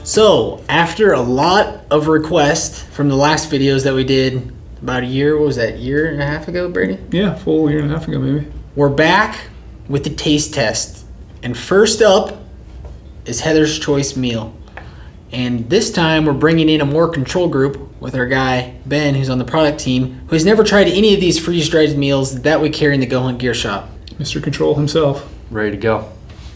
So, after a lot of requests from the last videos that we did about a year, what was that, year and a half ago, Brady? Yeah, full year and a half ago, maybe. We're back with the taste test. And first up is Heather's Choice Meal. And this time we're bringing in a more control group with our guy, Ben, who's on the product team, who has never tried any of these freeze-dried meals that we carry in the goHUNT gear shop. Mr. Control himself. Ready to go.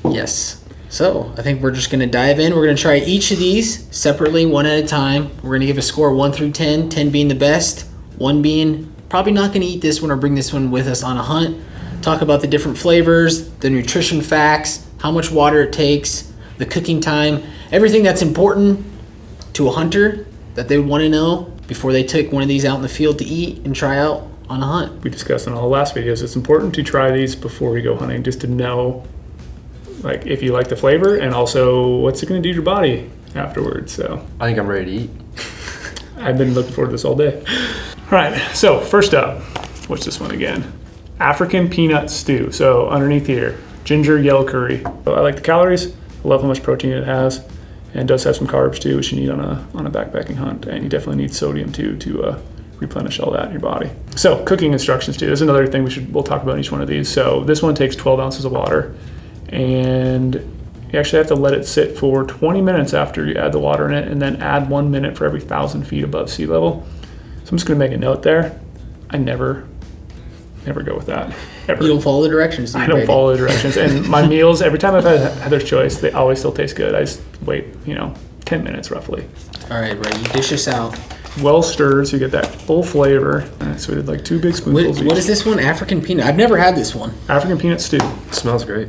Yes. So, I think we're just going to dive in. We're going to try each of these separately, one at a time. We're going to give a score 1 through 10, 10 being the best, 1 being probably not going to eat this one or bring this one with us on a hunt. Talk about the different flavors, the nutrition facts, how much water it takes, the cooking time, everything that's important to a hunter that they would want to know before they take one of these out in the field to eat and try out on a hunt. We discussed in all the last videos, it's important to try these before we go hunting, just to know like if you like the flavor and also what's it going to do to your body afterwards. So I think I'm ready to eat. I've been looking forward to this all day. All right, so first up, what's this one again? African peanut stew. So underneath here, ginger yellow curry. So I like the calories. I love how much protein it has, and it does have some carbs too, which you need on a backpacking hunt. And you definitely need sodium too to replenish all that in your body. So cooking instructions too. There's another thing we'll talk about in each one of these. So this one takes 12 ounces of water, and you actually have to let it sit for 20 minutes after you add the water in it, and then add 1 minute for every 1,000 feet above sea level. So I'm just gonna make a note there. I never go with that. Ever. You don't follow the directions. I don't follow the directions. And my meals, every time I've had Heather's Choice, they always still taste good. I just wait, 10 minutes roughly. All right, Brady, dish this out. Well stirred, so you get that full flavor. All right, so we did like 2 big spoonfuls each. What is this one? African peanut. I've never had this one. African peanut stew. It smells great.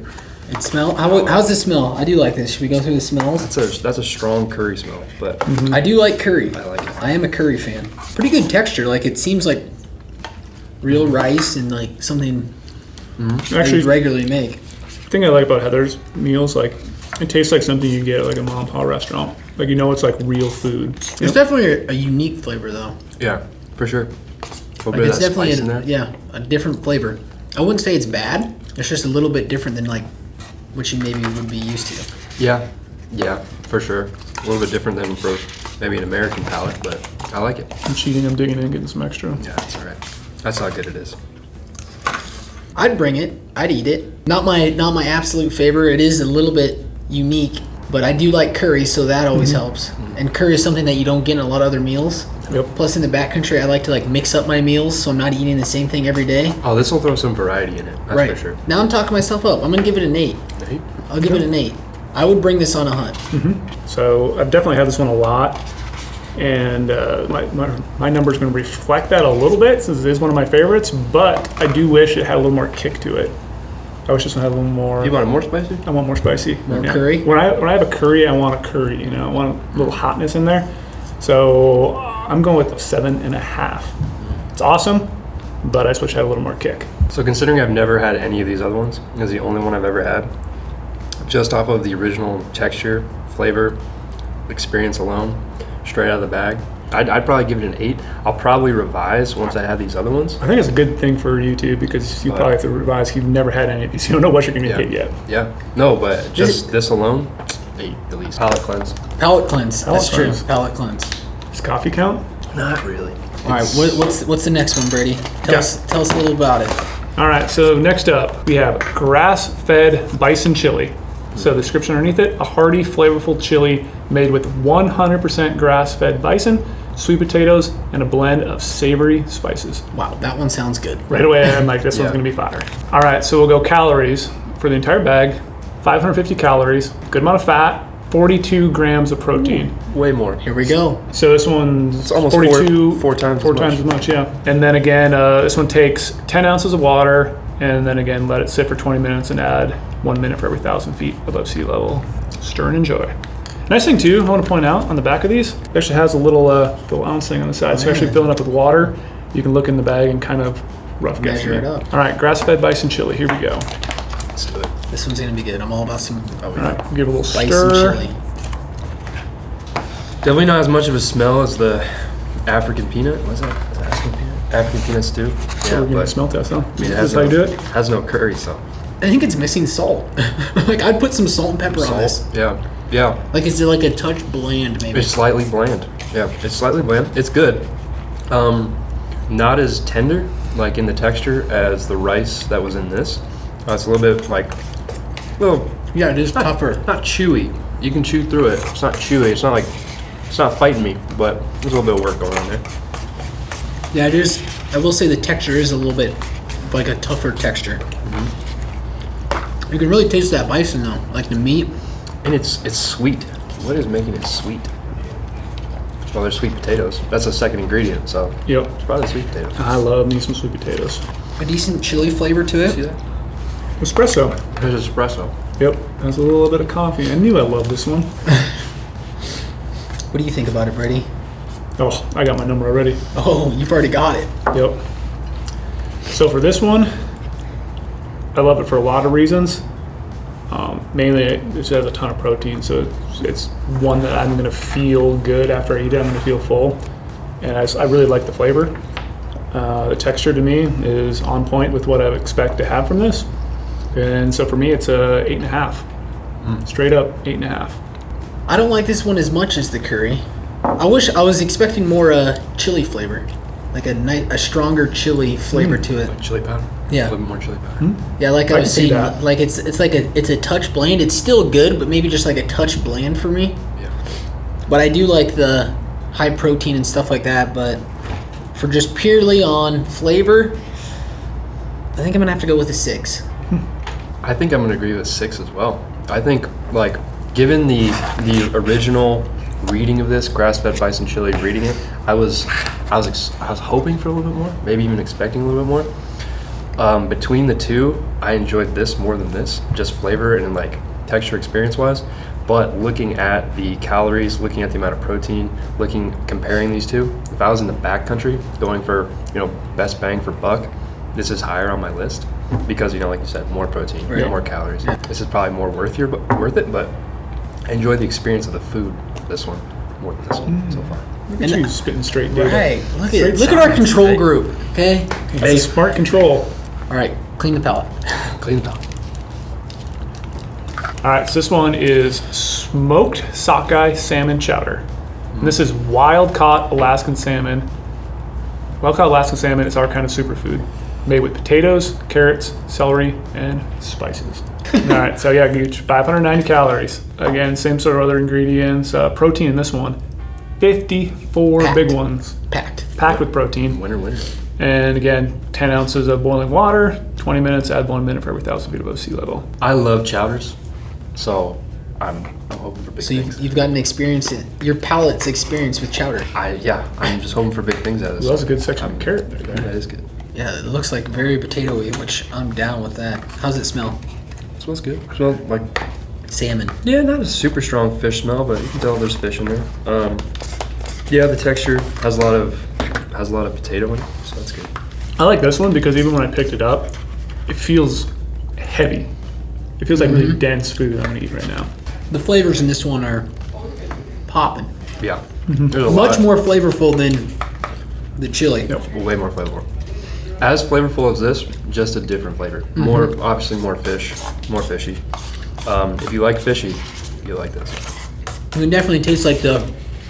It smell. How's it smell? I do like this. Should we go through the smells? That's a strong curry smell, but I do like curry. I like it. I am a curry fan. Pretty good texture. Like it seems like real rice and like something Actually, I regularly make. the thing I like about Heather's meals, like it tastes like something you get at like a mom and pop restaurant. Like it's like real food. There's definitely a unique flavor though. yeah, for sure. A little Like bit it's of that definitely spice in there. a different flavor. I wouldn't say it's bad. It's just a little bit different than like what you maybe would be used to. Yeah, for sure. A little bit different than for maybe an American palate, but I like it. I'm cheating, I'm digging in, getting some extra. Yeah, that's all right. That's how good it is. I'd bring it. I'd eat it. Not my absolute favorite. It is a little bit unique, but I do like curry, so that always helps. And curry is something that you don't get in a lot of other meals. Yep. Plus, in the backcountry, I like to like mix up my meals, so I'm not eating the same thing every day. Oh, this will throw some variety in it. That's Right. for sure. Now I'm talking myself up. I'm gonna give it an 8. Eight? I'll give it an 8. I would bring this on a hunt. So I've definitely had this one a lot, and my number is going to reflect that a little bit since it is one of my favorites, but I do wish it had a little more kick to it. I wish this one had a little more. You want it more spicy? I want more spicy. More curry? When I have a curry, I want a curry. I want a little hotness in there. So I'm going with a 7.5. It's awesome, but I just wish it had a little more kick. So considering I've never had any of these other ones, this is the only one I've ever had, just off of the original texture, flavor, experience alone, straight out of the bag, I'd probably give it an 8. I'll probably revise once I have these other ones. I think it's a good thing for you too, because you probably have to revise 'cause you've never had any of these. You don't know what you're going to get yet. Yeah. No, but just this alone, 8 at least. Palate cleanse. Palate cleanse. That's Palate cleanse. true. Palate cleanse. Does coffee count? Not really. All right. What's the next one, Brady? Tell us a little about it. All right, so next up, we have grass-fed bison chili. So the description underneath it, a hearty, flavorful chili made with 100% grass-fed bison, sweet potatoes, and a blend of savory spices. Wow, that one sounds good. Right away, I'm like, this one's gonna be fire. All right, so we'll go calories for the entire bag, 550 calories, good amount of fat, 42 grams of protein. Way more. Here we go. So this one's It's almost 42, four times as much, yeah. And then again, this one takes 10 ounces of water, and then again, let it sit for 20 minutes and add 1 minute for every 1,000 feet above sea level. Stir and enjoy. Nice thing too, I want to point out on the back of these, it actually has a little ounce thing on the side. So actually filling up with water, you can look in the bag and kind of rough guess Measure it up. All right, grass-fed bison chili, here we go. Let's do it. This one's gonna be good. I'm all about some All right, give it a little bison stir. chili. Definitely not as much of a smell as the African peanut. What's that? Is that African peanut? African peanut stew. So we're gonna smell test, huh? I mean, This is how you do it? Has no curry, so. I think it's missing salt. Like I'd put some salt and pepper on this. Yeah. Yeah. Like, is it like a touch bland, maybe? It's slightly bland. Yeah, it's slightly bland. It's good. Not as tender, like in the texture, as the rice that was in this. It's a little bit like, well, Yeah, it is tougher. not chewy. You can chew through it. It's not chewy. It's not fighting me, but there's a little bit of work going on there. Yeah, it is. I will say the texture is a little bit like a tougher texture. You can really taste that bison though, like the meat. And it's sweet. What is making it sweet? Well, there's sweet potatoes. That's the second ingredient, so Yep. it's probably sweet potatoes. I love me some sweet potatoes. A decent chili flavor to See it. that? Espresso. There's espresso. Yep. Has a little bit of coffee. I knew I loved this one. What do you think about it, Brady? Oh, I got my number already. Oh, you've already got it. Yep. So for this one, I love it for a lot of reasons. Mainly, it just has a ton of protein, so it's one that I'm going to feel good after I eat it. I'm going to feel full, and I really like the flavor. The texture to me is on point with what I would expect to have from this, and so for me, it's a 8.5. Straight up 8.5. I don't like this one as much as the curry. I was expecting more chili flavor, like a stronger chili flavor to it. Like chili powder. Yeah. A little bit more chili powder. Yeah, like I I was can see saying, that. like it's a touch bland. It's still good, but maybe just like a touch bland for me. Yeah. But I do like the high protein and stuff like that. But for just purely on flavor, I think I'm gonna have to go with a 6. I think I'm gonna agree with 6 as well. I think, like, given the original reading of this, grass-fed bison chili, reading it, I was hoping for a little bit more, maybe even expecting a little bit more. Between the two, I enjoyed this more than this, just flavor and like texture experience-wise. But looking at the calories, looking at the amount of protein, comparing these two, if I was in the backcountry going for, best bang for buck, this is higher on my list because, like you said, more protein, Right. more calories. Yeah. This is probably more worth it, but I enjoyed the experience of the food, this one, more than this one so far. Look at you spitting straight data. Right. Look Straight at our science. control Hey. group. Okay. That's a smart control. All right. Clean the palate. Clean it up. All right, so this one is smoked sockeye salmon chowder. And this is wild caught Alaskan salmon. Wild caught Alaskan salmon is our kind of superfood, made with potatoes, carrots, celery, and spices. All right, so yeah, Gooch, 590 calories. Again, same sort of other ingredients. Protein in this one, 54 Packed. big ones, Packed. packed with protein. Winner. And again, 10 ounces of boiling water, 20 minutes, add 1 minute for every 1,000 feet above sea level. I love chowders, so I'm hoping for big So things. you've gotten experience. Your palate's experience with chowder. I'm just hoping for big things out of this. That was a good section of carrot right Yeah, there. that is good. Yeah, it looks like very potatoey, which I'm down with that. How's it smell? Smells good. Smells like, Salmon. yeah, not a super strong fish smell, but you can tell there's fish in there. Yeah, the texture has a lot of potato in it, so that's good. I like this one because even when I picked it up, it feels heavy. It feels like really dense food I'm gonna eat right now. The flavors in this one are popping. Yeah, there's a Much lot. more flavorful than the chili. Yep. Way more flavorful. As flavorful as this, just a different flavor. More, obviously more fish, more fishy. If you like fishy, you'll like this. You can definitely taste like the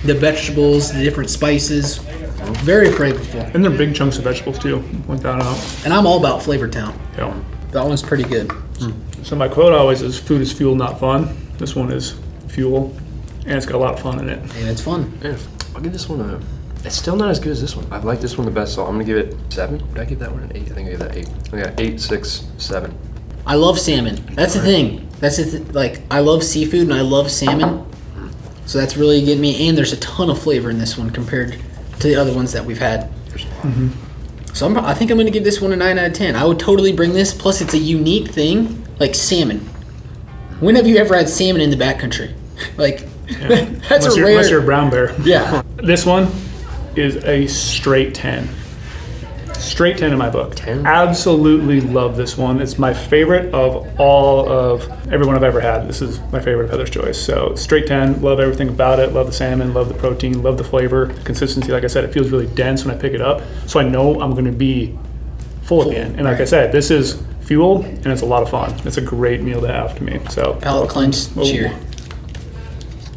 vegetables, the different spices. Very flavorful. And they're big chunks of vegetables too. Point that out. And I'm all about Flavor Town. Yeah. That one's pretty good. So my quote always is food is fuel, not fun. This one is fuel, and it's got a lot of fun in it. And it's fun. Yeah, I'll give this one a. It's still not as good as this one. I like this one the best, so I'm gonna give it 7. Did I give that one an 8? I think I gave that 8. I got 8, 6, 7. I love salmon. That's the thing. Like, I love seafood and I love salmon. So that's really getting me. And there's a ton of flavor in this one compared to the other ones that we've had. So I think I'm going to give this one a 9 out of 10. I would totally bring this. Plus, it's a unique thing, like salmon. When have you ever had salmon in the backcountry? Like, that's Unless a you're, rare. unless you're a brown bear. Yeah. This one is a straight 10. Straight 10 in my book. 10? Absolutely love this one. It's my favorite of all of everyone I've ever had. This is my favorite of Heather's Choice. So straight 10, love everything about it. Love the salmon, love the protein, love the flavor. Consistency, like I said, it feels really dense when I pick it up. So I know I'm going to be full at the end. And like I said, this is fuel and it's a lot of fun. It's a great meal to have to me. So Palate cleanse. Oh. Cheer.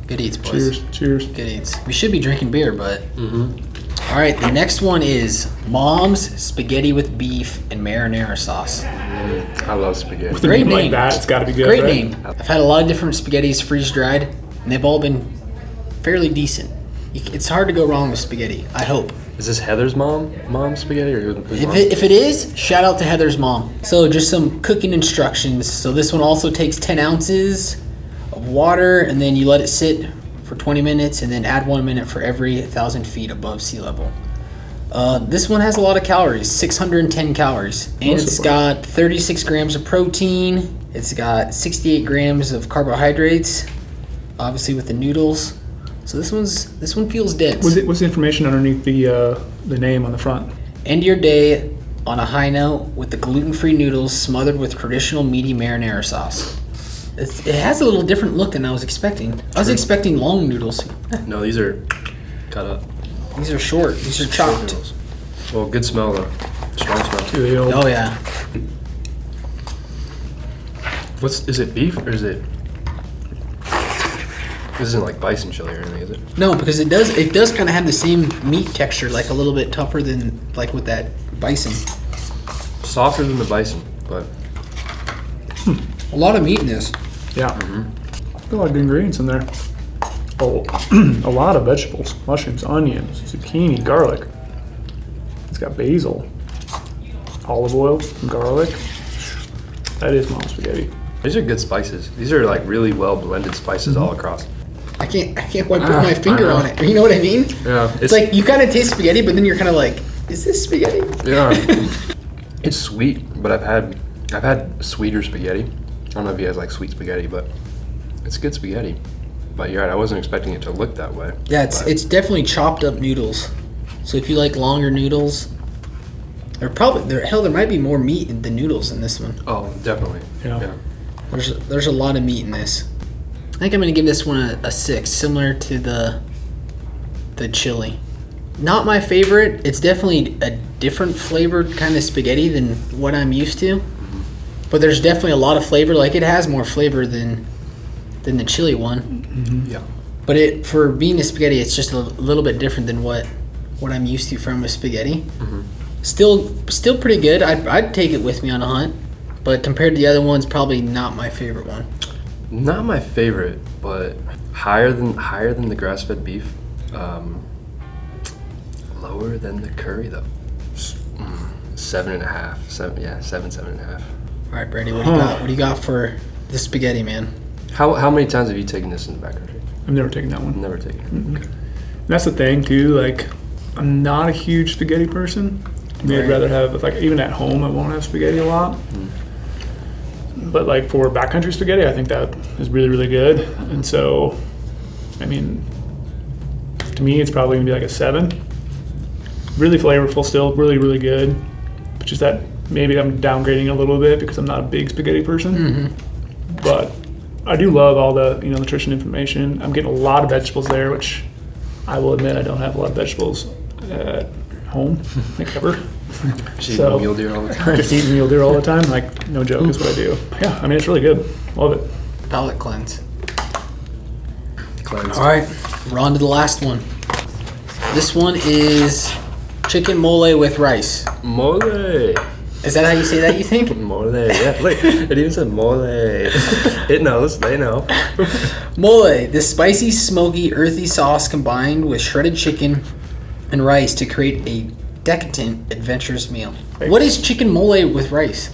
Good eats, boys. Cheers. Good eats. We should be drinking beer, but... Mm-hmm. All right, the next one is Mom's Spaghetti with Beef and Marinara Sauce. I love spaghetti. With a Great name like name. that, it's got to be good. Great right? name. I've had a lot of different spaghettis freeze-dried, and they've all been fairly decent. It's hard to go wrong with spaghetti, I hope. Is this Heather's mom's spaghetti or whose mom? If it is, shout out to Heather's mom. So just some cooking instructions. So this one also takes 10 ounces of water, and then you let it sit for 20 minutes, and then add 1 minute for every 1,000 feet above sea level. This one has a lot of calories, 610 calories. And it's got 36 grams of protein. It's got 68 grams of carbohydrates, obviously with the noodles. So this one feels dense. What's the information underneath the name on the front? End your day on a high note with the gluten-free noodles smothered with traditional meaty marinara sauce. It has a little different look than I was expecting. I was expecting long noodles. No, these are cut up. These are short. These are chopped. Noodles. Well, good smell though. Strong smell. To the old- Oh yeah. Is it beef or is it? This isn't like bison chili or anything, is it? No, because it does kind of have the same meat texture, like a little bit tougher than like with that bison. Softer than the bison, but A lot of meat in this. Yeah. Got a lot of good ingredients in there. Oh, a lot of vegetables. Mushrooms, onions, zucchini, garlic. It's got basil, olive oil, garlic. That is mom's spaghetti. these are good spices. These are like really well blended spices all across. I can't quite put my finger on it. You know what I mean? Yeah, It's like you kind of taste spaghetti, but then you're kind of like, is this spaghetti? yeah. It's sweet, but I've had sweeter spaghetti. I don't know if you guys like sweet spaghetti, but it's good spaghetti. But you're right, I wasn't expecting it to look that way. Yeah, But it's definitely chopped up noodles. So if you like longer noodles, there might be more meat in the noodles in this one. oh, definitely. Yeah. There's a lot of meat in this. I think I'm gonna give this one a 6, similar to the chili. Not my favorite. It's definitely a different flavored kind of spaghetti than what I'm used to. But there's definitely a lot of flavor. Like it has more flavor than the chili one. Yeah. But for being a spaghetti, it's just a little bit different than what I'm used to from a spaghetti. Still pretty good. I'd take it with me on a hunt. But compared to the other ones, probably not my favorite one. Not my favorite, but higher than the grass-fed beef. Lower than the curry though. 7.5. 7.5. All right, Brady, what do you got? What do you got for the spaghetti, man? How many times have you taken this in the backcountry? I've never taken that one. Never taken it. Mm-hmm. Okay. That's the thing too. Like, I'm not a huge spaghetti person. I mean, I'd Right. rather have like even at home I won't have spaghetti a lot. But like for backcountry spaghetti, I think that is really really good. And so, I mean, to me, it's probably gonna be like a 7. Really flavorful, still really really good. But just that maybe I'm downgrading a little bit because I'm not a big spaghetti person. But I do love all the nutrition information. I'm getting a lot of vegetables there, which I will admit I don't have a lot of vegetables at home, like ever. She's So- eating mule deer all the time. Just eating mule deer all the time, like no joke is what I do. Yeah, I mean it's really good. Love it. Palate cleanse. Cleanse. All right, we're on to the last one. This one is chicken mole with rice. Mole. Is that how you say that, you think? Mole. Yeah. Look, it even said mole. It knows. They know. Mole, this spicy, smoky, earthy sauce combined with shredded chicken and rice to create a decadent, adventurous meal. What is chicken mole with rice?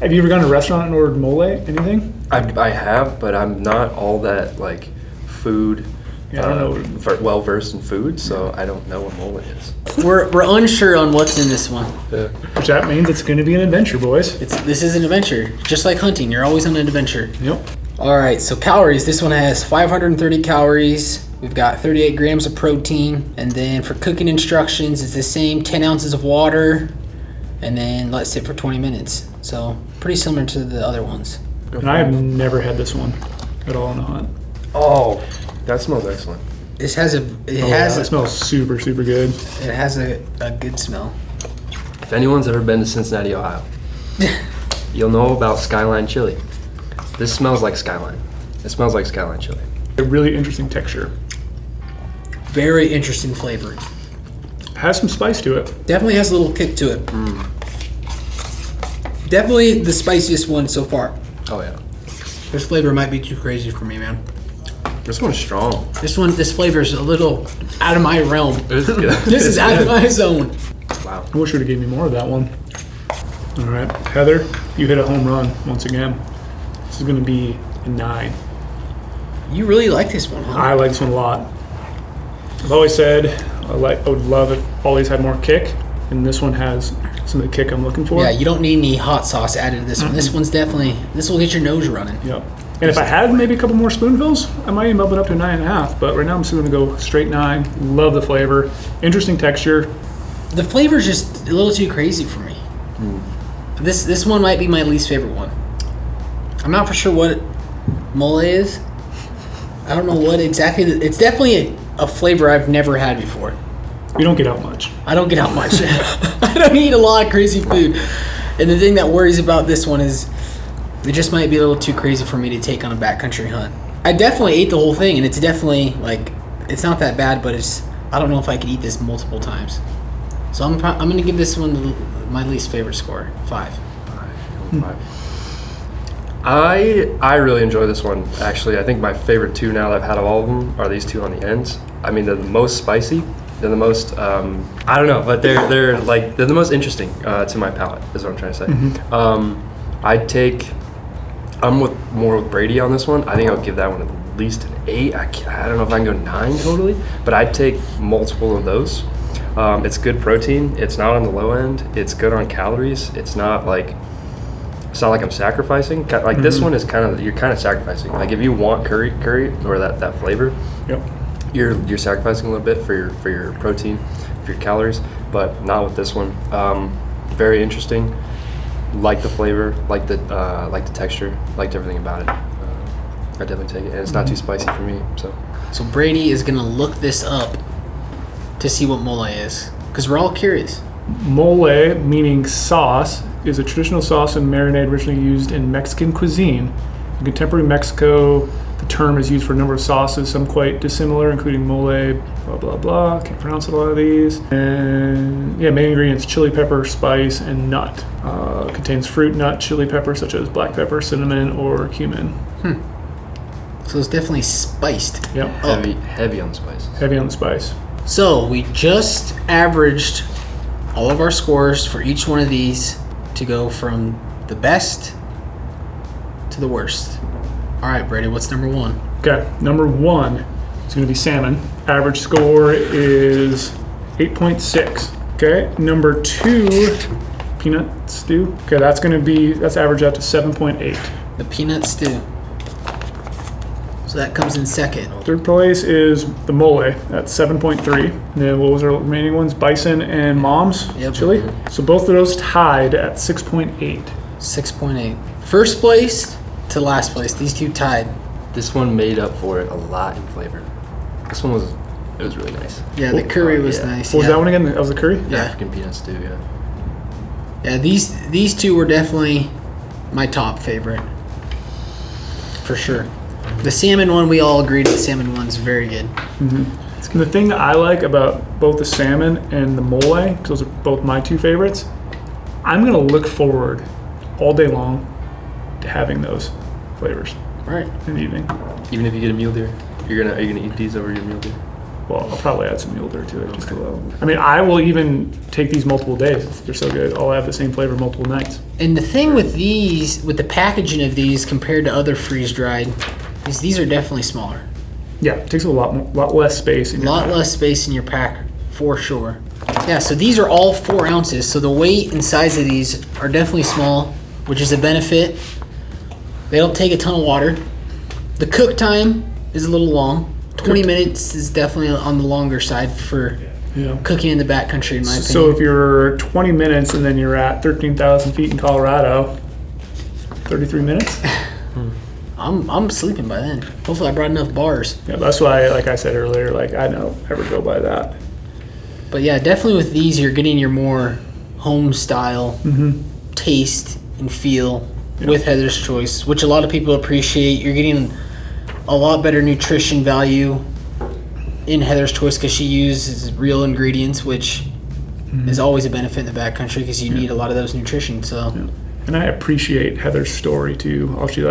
Have you ever gone to a restaurant and ordered mole? Anything? I have, but I'm not all that like food. Yeah, I don't know. Well versed in food, so I don't know what mole is. We're unsure on what's in this one. Which that means it's going to be an adventure, boys. This is an adventure, just like hunting. You're always on an adventure. Yep. All right, so calories. This one has 530 calories. We've got 38 grams of protein. And then for cooking instructions, it's the same 10 ounces of water. And then let it sit for 20 minutes. So pretty similar to the other ones. And I have never had this one at all on a hunt. Oh, that smells excellent. This has It smells super, super good. it has a good smell. If anyone's ever been to Cincinnati, Ohio, you'll know about Skyline chili. This smells like Skyline. It smells like Skyline chili. A really interesting texture. Very interesting flavor. Has some spice to it. Definitely has a little kick to it. Definitely the spiciest one so far. Oh yeah. This flavor might be too crazy for me, man. This one's strong. This flavor is a little out of my realm. This is good. This is out of my zone. Wow. I wish you would have gave me more of that one. All right, Heather, you hit a home run once again. This is going to be a 9. You really like this one, huh? I like this one a lot. I've always said I would love if all these had more kick, and this one has some of the kick I'm looking for. Yeah, you don't need any hot sauce added to this one. This one's definitely, this will get your nose running. Yep. And if I had maybe a couple more spoonfuls, I might even bump it up to a 9.5. But right now I'm still going to go straight 9. Love the flavor. Interesting texture. The flavor's just a little too crazy for me. This one might be my least favorite one. I'm not for sure what mole is. I don't know what exactly. It's definitely a flavor I've never had before. You don't get out much. I don't get out much. I don't eat a lot of crazy food. And the thing that worries about this one is it just might be a little too crazy for me to take on a backcountry hunt. I definitely ate the whole thing, and it's definitely, like, it's not that bad, but I don't know if I could eat this multiple times. So I'm going to give this one my least favorite score, 5. 5. I really enjoy this one, actually. I think my favorite 2 now that I've had of all of them are these 2 on the ends. I mean, they're the most spicy. They're the most, I don't know, but they're the most interesting to my palate, is what I'm trying to say. I'm more with Brady on this one. I think I'll give that one at least an 8. I don't know if I can go 9 totally, but I'd take multiple of those. It's good protein. It's not on the low end. It's good on calories. It's not like I'm sacrificing. Like this one is you're kind of sacrificing. Like if you want curry or that flavor, Yep. you're sacrificing a little bit for your protein, for your calories, but not with this one. Very interesting. Like the flavor, like the texture, liked everything about it. I definitely take it, and it's not too spicy for me. So Brady is going to look this up to see what mole is, because we're all curious. Mole, meaning sauce, is a traditional sauce and marinade originally used in Mexican cuisine. In contemporary Mexico, the term is used for a number of sauces, some quite dissimilar, including mole, blah, blah, blah. Can't pronounce a lot of these. And yeah, main ingredients, chili pepper, spice, and nut. Contains fruit, nut, chili pepper, such as black pepper, cinnamon, or cumin. So it's definitely spiced. Yep. Heavy on the spices. Heavy on the spice. So we just averaged all of our scores for each one of these to go from the best to the worst. All right, Brady, what's number 1? Okay, number 1 is going to be salmon. Average score is 8.6. Okay, number 2, peanut stew. Okay, that's average out to 7.8. The peanut stew. So that comes in second. Third place is the mole at 7.3. And then what was our remaining ones? Bison and mom's Yep. chili. So both of those tied at 6.8. 6.8. First place to last place. These two tied. This one made up for it a lot in flavor. This one was really nice. Yeah, the curry was nice. What was that one again? That was the curry? Yeah. African peanut stew, yeah. Yeah, these two were definitely my top favorite. For sure. The salmon one, we all agreed the salmon one's very good. And the thing that I like about both the salmon and the mole, because those are both my 2 favorites, I'm going to look forward all day long to having those flavors Right. in the evening. Even if you get a mule deer, are you gonna eat these over your mule deer? Well, I'll probably add some mule deer to it just a little. I mean, I will even take these multiple days. They're so good. I'll have the same flavor multiple nights. And the thing with these, with the packaging of these compared to other freeze dried, is these are definitely smaller. Yeah, it takes a lot less space. A lot less space in your pack, for sure. Yeah, so these are all 4 ounces. So the weight and size of these are definitely small, which is a benefit. They don't take a ton of water. The cook time is a little long. 20 minutes is definitely on the longer side for cooking in the backcountry, in my opinion. So if you're 20 minutes and then you're at 13,000 feet in Colorado, 33 minutes? I'm sleeping by then. Hopefully I brought enough bars. Yeah, that's why, like I said earlier, like I don't ever go by that. But yeah, definitely with these, you're getting your more home style taste and feel with Heather's Choice, which a lot of people appreciate. You're getting a lot better nutrition value in Heather's Choice because she uses real ingredients, which is always a benefit in the backcountry because you need a lot of those nutrition. So, and I appreciate Heather's story too. How she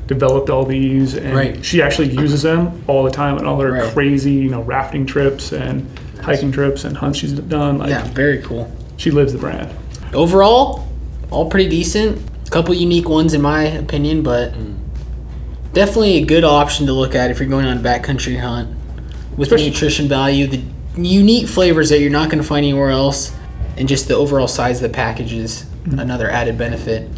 developed all these, and she actually uses them all the time on all her crazy, rafting trips and hiking trips and hunts she's done. Very cool. She lives the brand. Overall, all pretty decent. A couple unique ones in my opinion, but definitely a good option to look at if you're going on a backcountry hunt with the nutrition value, the unique flavors that you're not going to find anywhere else, and just the overall size of the package is another added benefit.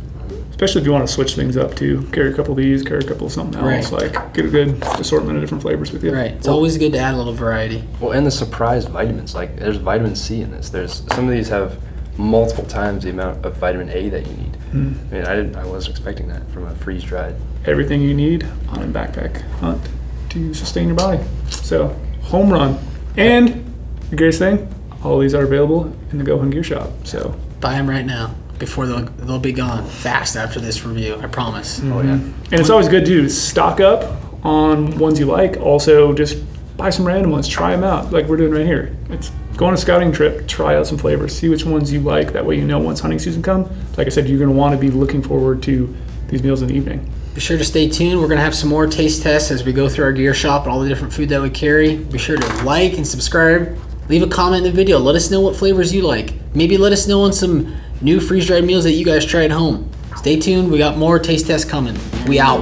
Especially if you want to switch things up too. Carry a couple of these, carry a couple of something else. Get a good assortment of different flavors with you. Right. It's always good to add a little variety. Well, and the surprise vitamins. There's vitamin C in this. There's some of these have multiple times the amount of vitamin A that you need. I mean, I wasn't expecting that from a freeze-dried. Everything you need on a backpack hunt to sustain your body. So, home run. And the greatest thing, all these are available in the goHUNT gear shop. So buy them right now before they'll be gone fast after this review. I promise. Oh yeah. And it's always good to stock up on ones you like. Also, just buy some random ones. Try them out, like we're doing right here. It's go on a scouting trip, try out some flavors, see which ones you like. That way, once hunting season comes, like I said, you're going to want to be looking forward to these meals in the evening. Be sure to stay tuned. We're going to have some more taste tests as we go through our gear shop and all the different food that we carry. Be sure to like and subscribe. Leave a comment in the video. Let us know what flavors you like. Maybe let us know on some new freeze-dried meals that you guys try at home. Stay tuned. We got more taste tests coming. We out.